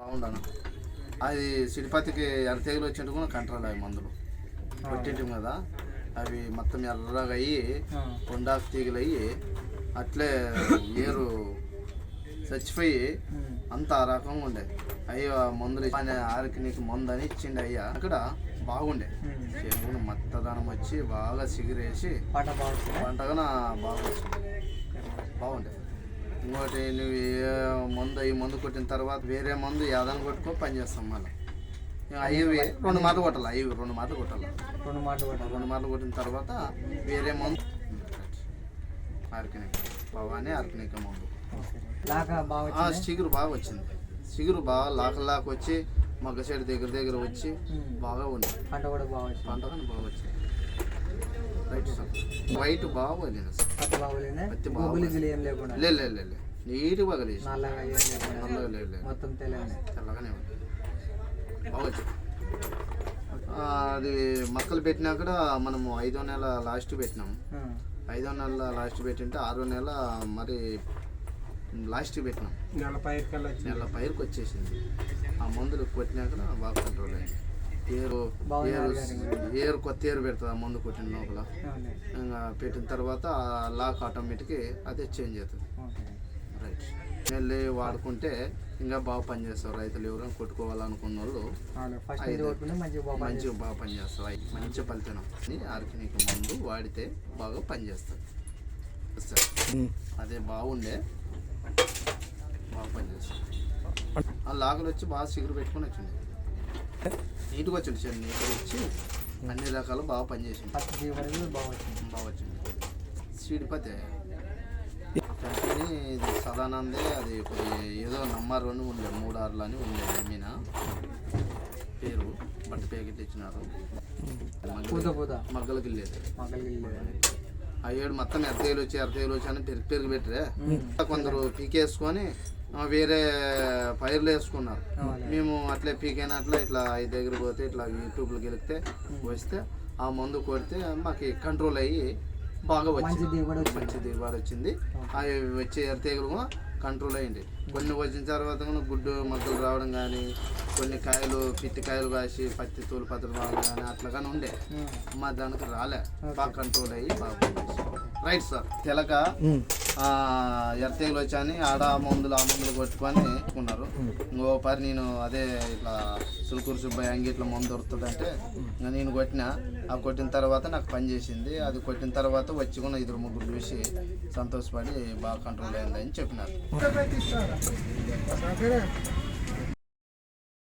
బాగుండను అది సిడిపతికి ఎర్రతీగలు వచ్చినట్టు కూడా కంట్రోల్ అయ్యి మందులు కొట్టింటాం కదా అవి మొత్తం ఎర్రగా అయ్యి కొండాకు తీగలు అయ్యి అట్లే ఏరు చచ్చిపోయి అంత ఆ రకంగా ఉండే అయ్యో మందులు ఆరికి నీకు మందు అని ఇచ్చిండి అయ్యా అక్కడ బాగుండే చెరువును మత్తదనం వచ్చి బాగా సిగిరేసి పంటగా బాగా వచ్చింది బాగుండే. ఇంకోటి నువ్వు ఈ మందు కొట్టిన తర్వాత వేరే మందు ఏదైనా కొట్టుకో పని చేస్తాం మళ్ళీ అవి 2 మాటలు కొట్టాలి అవి 2 మాటలు కొట్టాలి 2 మాటలు కొట్టిన తర్వాత వేరే మందు ఆర్కినిక్ భవానీ ఆర్కినిక్ మందు చిగురు బాగా వచ్చింది చిగురు బాగా లాక వచ్చి మగ్గ సైడ్ దగ్గర వచ్చి బాగా ఉంది పంట కానీ బాగా వచ్చింది రైట్ సార్ వైట్ బాగా వదిలింది పత్తి బాగా లేదు నీట్గా పగలేసి తెల్లగానే ఉంది బాగా వచ్చింది. అది మొక్కలు పెట్టినా కూడా మనము 5వ నెల లాస్ట్ పెట్టినాము 5వ నెల లాస్ట్ పెట్టింటే 6వ నెల మరి లాస్ట్ పెట్టినాం నెల పైరుకి వచ్చేసింది. ఆ మందులు కొట్టినాక బాగా కంట్రోల్ అయింది. ఏరు కొత్త ఏరు పెడుతుంది ఆ మందు కొట్టిన లోపల ఇంకా పెట్టిన తర్వాత లాక్ ఆటోమేటిక్గా అదే చేంజ్ అవుతుంది. రైట్ వెళ్ళి వాడుకుంటే ఇంకా బాగా పనిచేస్తారు రైతులు ఎవరైనా కొట్టుకోవాలనుకున్న వాళ్ళు మంచిగా బాగా పనిచేస్తారు మంచి ఫలితం ఆర్గానిక్ మందు వాడితే బాగా పనిచేస్తుంది. అదే బాగుండే బాగా పనిచేస్తుంది. ఆ లాగులు వచ్చి బాగా సిగురు పెట్టుకొని వచ్చింది నీట్గా వచ్చింది సార్ నీట్గా వచ్చి అన్ని రకాలు బాగా పనిచేసింది బాగా వచ్చింది. సిడిపతి ఇది సదానందే అది ఏదో నంబర్ 2 ఉండే 3 అని ఉండే మీనా పేరు బట్ట ప్యాకెట్ ఇచ్చినారు మగ్గలకి వెళ్ళేది ఆ 7 మొత్తం ఎర్రతీగలు వచ్చి అని పెరుగు పెట్టరే కొందరు పీకేసుకొని వేరే పైర్లు వేసుకున్నారు. మేము అట్లే పీకైనట్లా ఇట్లా దగ్గర పోతే ఇట్లా యూట్యూబ్లో గెలిపితే వస్తే ఆ మందు కొడితే మాకు కంట్రోల్ అయ్యి బాగా మంచి దిగుబడి వచ్చింది. అవి వచ్చే ఎర్రతీగలు కంట్రోల్ అయ్యింది. కొన్ని వచ్చిన తర్వాత గుడ్డు మగ్గలు రావడం కానీ కొన్ని కాయలు పిట్టి కాయలు కాసి పత్తి తోలు పత్రం రావడం కానీ అట్లా కానీ ఉండే మా దానికి రాలే బాగా కంట్రోల్ అయ్యి బాగా రైట్ సార్. తెలక ఎర్రతీగలు వచ్చాని ఆ మందులు కొట్టుకొని ఉన్నారు. ఇంకో పరి నేను అదే ఇట్లా సుల్కూరు సుబ్బయ్య అంగిట్లో మందు దొరుకుతుందంటే నేను కొట్టిన తర్వాత నాకు పని చేసింది. అది కొట్టిన తర్వాత వచ్చి కూడా 2-3 చూసి సంతోషపడి బాగా కంట్రోల్ అయిందని చెప్పినారు.